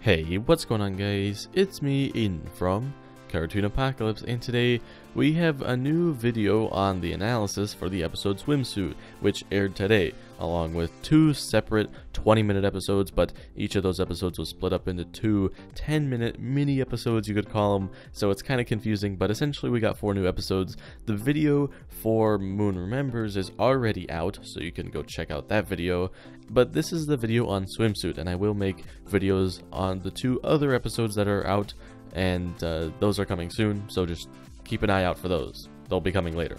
Hey, what's going on guys? It's me, Aiden from Cartoon Apocalypse, and today we have a new video on the analysis for the episode Swimsuit, which aired today, along with two separate 20-minute episodes, but each of those episodes was split up into two 10-minute mini episodes, you could call them, so it's kind of confusing, but essentially we got 4 new episodes. The video for Moon Remembers is already out, so you can go check out that video, but this is the video on Swimsuit, and I will make videos on the 2 other episodes that are out, and those are coming soon, so just keep an eye out for those. They'll be coming later.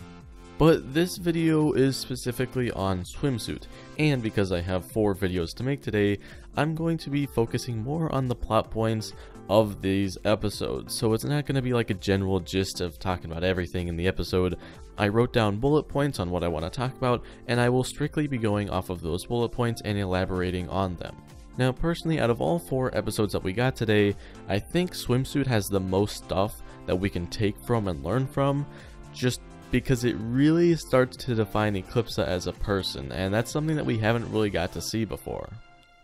But this video is specifically on Swimsuit, and because I have 4 videos to make today, I'm going to be focusing more on the plot points of these episodes. So it's not going to be like a general gist of talking about everything in the episode. I wrote down bullet points on what I want to talk about, and I will strictly be going off of those bullet points and elaborating on them. Now, personally, out of all 4 episodes that we got today, I think Swimsuit has the most stuff that we can take from and learn from, just because it really starts to define Eclipsa as a person, and that's something that we haven't really got to see before.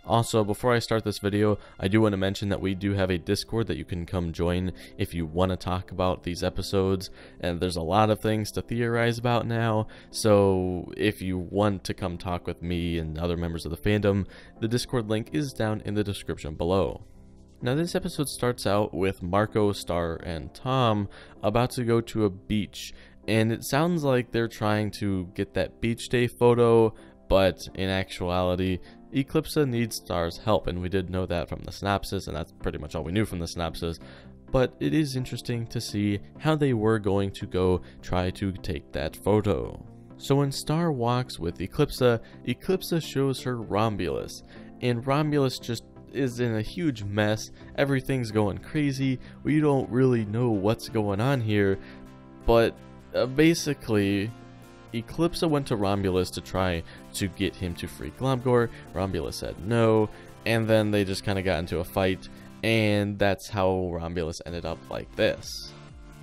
Also, before I start this video, I do want to mention that we do have a Discord that you can come join if you want to talk about these episodes, and there's a lot of things to theorize about now, so if you want to come talk with me and other members of the fandom, the Discord link is down in the description below. Now, this episode starts out with Marco, Star, and Tom about to go to a beach, and it sounds like they're trying to get that beach day photo, but in actuality, Eclipsa needs Star's help, and we did know that from the synopsis, and that's pretty much all we knew from the synopsis. But it is interesting to see how they were going to go try to take that photo. So when Star walks with Eclipsa, Eclipsa shows her Rhombulus, and Rhombulus just is in a huge mess. Everything's going crazy. We don't really know what's going on here, but basically Eclipsa went to Rhombulus to try to get him to free Glomgor. Rhombulus said no, and then they just kind of got into a fight, and that's how Rhombulus ended up like this.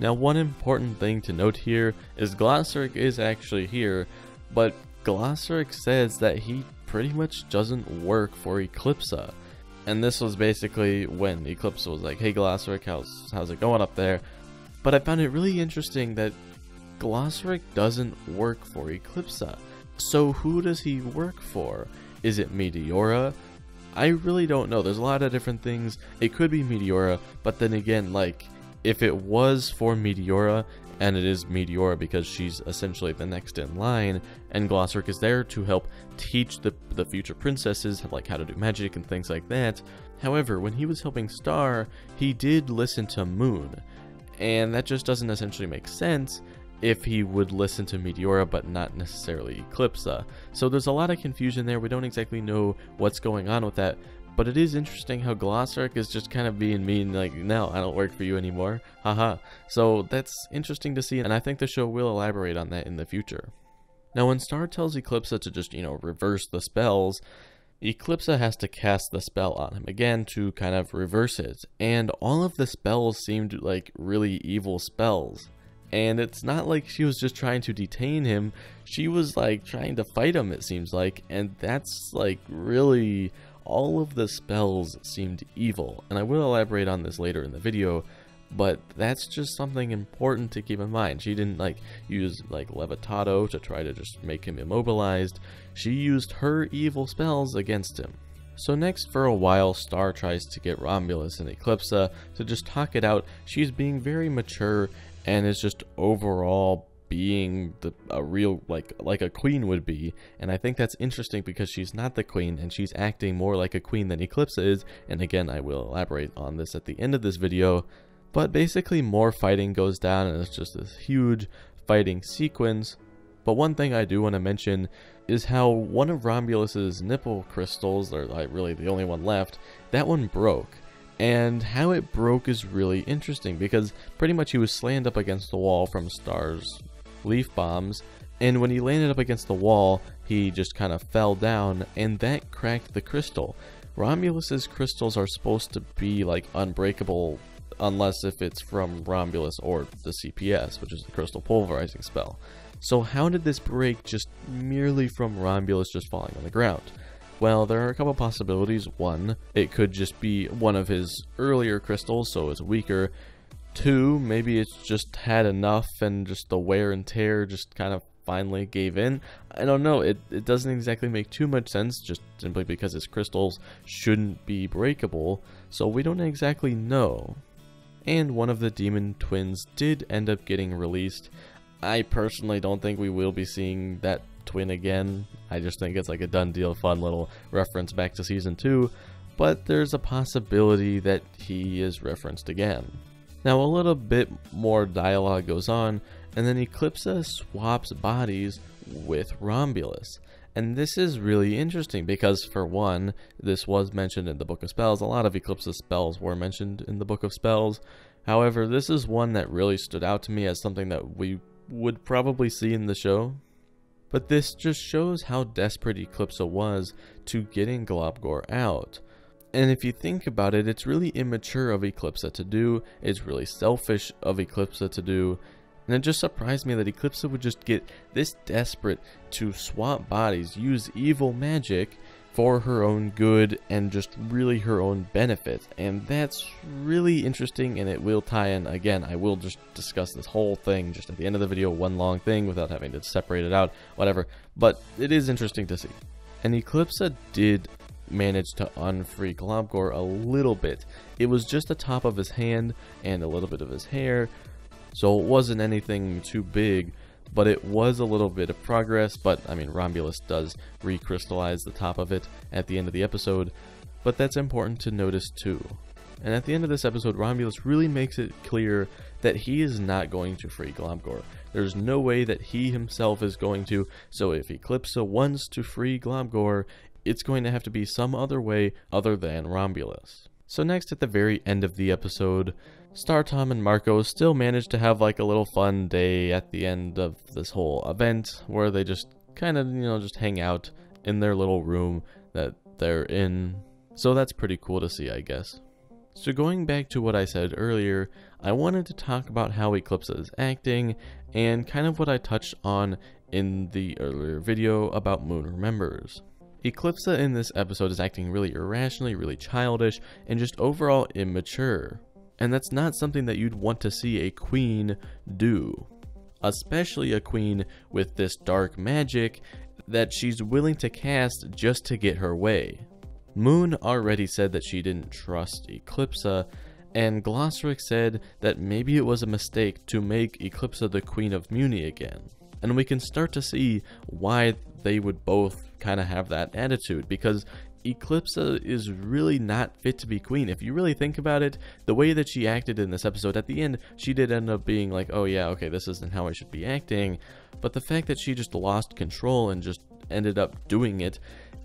Now, one important thing to note here is Glossaryck is actually here, but Glossaryck says that he pretty much doesn't work for Eclipsa. And this was basically when Eclipsa was like, hey Glossaryck, how's it going up there? But I found it really interesting that Glossaryck doesn't work for Eclipsa. So who does he work for? Is it Meteora? I really don't know. There's a lot of different things. It could be Meteora, but then again, like, if it was for Meteora, and it is Meteora because she's essentially the next in line, and Glossaryck is there to help teach the future princesses like how to do magic and things like that. However, when he was helping Star, he did listen to Moon, and that just doesn't essentially make sense if he would listen to Meteora but not necessarily Eclipsa. So there's a lot of confusion there. We don't exactly know what's going on with that, but it is interesting how Glossaryck is just kind of being mean, like, no, I don't work for you anymore, haha. So that's interesting to see, and I think the show will elaborate on that in the future. Now, when Star tells Eclipsa to just, reverse the spells, Eclipsa has to cast the spell on him again to kind of reverse it, and all of the spells seemed like really evil spells. And it's not like she was just trying to detain him, she was like trying to fight him, it seems like, and that's like really, all of the spells seemed evil, and I will elaborate on this later in the video, but that's just something important to keep in mind. She didn't like use like Levitato to try to just make him immobilized, she used her evil spells against him. So next, for a while, Star tries to get Rhombulus and Eclipsa to just talk it out. She's being very mature and is just overall being a real, like a queen would be, and I think that's interesting because she's not the queen and she's acting more like a queen than Eclipsa is, and again, I will elaborate on this at the end of this video. But basically, more fighting goes down and it's just this huge fighting sequence. But one thing I do want to mention is how one of Rhombulus's nipple crystals, or like really the only one left, that one broke. And how it broke is really interesting because pretty much he was slammed up against the wall from Star's leaf bombs, and when he landed up against the wall, he just kind of fell down, and that cracked the crystal. Rhombulus's crystals are supposed to be like unbreakable unless if it's from Rhombulus or the CPS, which is the crystal pulverizing spell. So how did this break just merely from Rhombulus just falling on the ground? Well, there are a couple possibilities. One, it could just be one of his earlier crystals, so it's weaker. Two, maybe it's just had enough and just the wear and tear just kind of finally gave in. I don't know, it doesn't exactly make too much sense, just simply because his crystals shouldn't be breakable, so we don't exactly know. And one of the demon twins did end up getting released. I personally don't think we will be seeing that twin again. I just think it's like a done deal, fun little reference back to season 2, but there's a possibility that he is referenced again. Now a little bit more dialogue goes on, and then Eclipsa swaps bodies with Romulus. And this is really interesting because, for one, this was mentioned in the Book of Spells. A lot of Eclipsa's spells were mentioned in the Book of Spells. However, this is one that really stood out to me as something that we would probably see in the show. But this just shows how desperate Eclipsa was to getting Globgor out. And if you think about it, it's really immature of Eclipsa to do, it's really selfish of Eclipsa to do, and it just surprised me that Eclipsa would just get this desperate to swap bodies, use evil magic for her own good and just really her own benefit. And that's really interesting, and it will tie in. Again, I will just discuss this whole thing just at the end of the video, one long thing without having to separate it out, whatever. But it is interesting to see. And Eclipsa did managed to unfree Globgor a little bit. It was just the top of his hand and a little bit of his hair, so it wasn't anything too big, but it was a little bit of progress. But I mean, Romulus does recrystallize the top of it at the end of the episode, but that's important to notice too. And at the end of this episode, Romulus really makes it clear that he is not going to free Globgor. There's no way that he himself is going to, so if Eclipsa wants to free Globgor, it's going to have to be some other way other than Romulus. So next, at the very end of the episode, Star, Tom, and Marco still manage to have like a little fun day at the end of this whole event where they just kind of, just hang out in their little room that they're in. So that's pretty cool to see, I guess. So going back to what I said earlier, I wanted to talk about how Eclipsa is acting and kind of what I touched on in the earlier video about Moon Remembers. Eclipsa in this episode is acting really irrationally, really childish, and just overall immature. And that's not something that you'd want to see a queen do. Especially a queen with this dark magic that she's willing to cast just to get her way. Moon already said that she didn't trust Eclipsa, and Glossaryck said that maybe it was a mistake to make Eclipsa the Queen of Muni again. And we can start to see why they would both kind of have that attitude, because Eclipsa is really not fit to be queen. If you really think about it, the way that she acted in this episode, at the end, she did end up being like, oh yeah, okay, this isn't how I should be acting. But the fact that she just lost control and just ended up doing it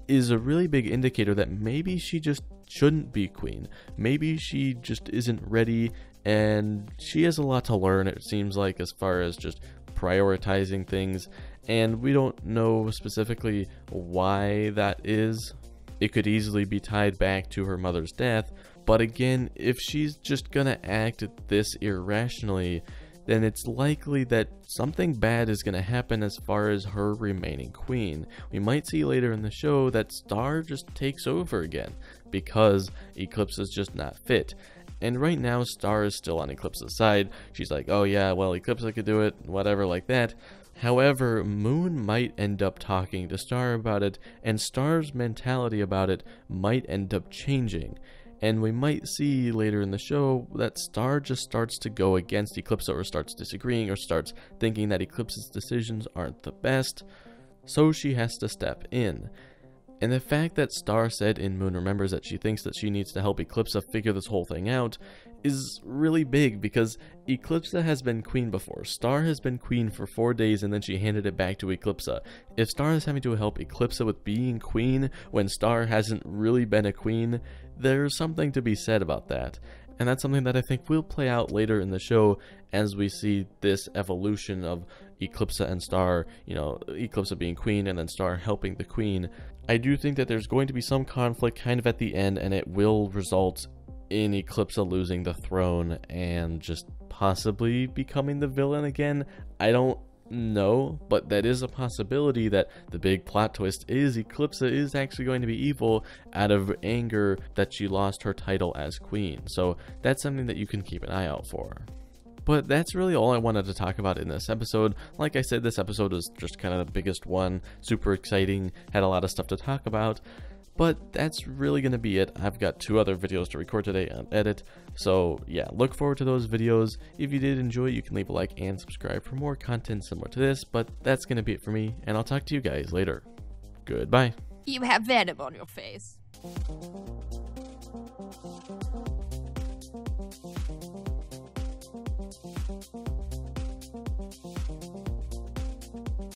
is a really big indicator that maybe she just shouldn't be queen. Maybe she just isn't ready, and she has a lot to learn, it seems like, as far as just prioritizing things, and we don't know specifically why that is. It could easily be tied back to her mother's death, but again, if she's just gonna act this irrationally, then it's likely that something bad is gonna happen as far as her remaining queen. We might see later in the show that Star just takes over again, because Eclipsa is just not fit. And right now, Star is still on Eclipsa's side. She's like, oh yeah, well, Eclipsa could do it, whatever, like that. However, Moon might end up talking to Star about it, and Star's mentality about it might end up changing. And we might see later in the show that Star just starts to go against Eclipsa, or starts disagreeing, or starts thinking that Eclipsa's decisions aren't the best, so she has to step in. And the fact that Star said in Moon Remembers that she thinks that she needs to help Eclipsa figure this whole thing out is really big, because Eclipsa has been queen before. Star has been queen for 4 days and then she handed it back to Eclipsa. If Star is having to help Eclipsa with being queen when Star hasn't really been a queen, there's something to be said about that. And that's something that I think will play out later in the show as we see this evolution of Eclipsa and Star, Eclipsa being queen and then Star helping the queen. I do think that there's going to be some conflict kind of at the end, and it will result in Eclipsa losing the throne and just possibly becoming the villain again. I don't No, but that is a possibility that the big plot twist is Eclipsa is actually going to be evil out of anger that she lost her title as queen. So that's something that you can keep an eye out for. But that's really all I wanted to talk about in this episode. Like I said, this episode was just kind of the biggest one, super exciting, had a lot of stuff to talk about. But that's really going to be it. I've got 2 other videos to record today and edit. So yeah, look forward to those videos. If you did enjoy, you can leave a like and subscribe for more content similar to this. But that's going to be it for me, and I'll talk to you guys later. Goodbye. You have venom on your face.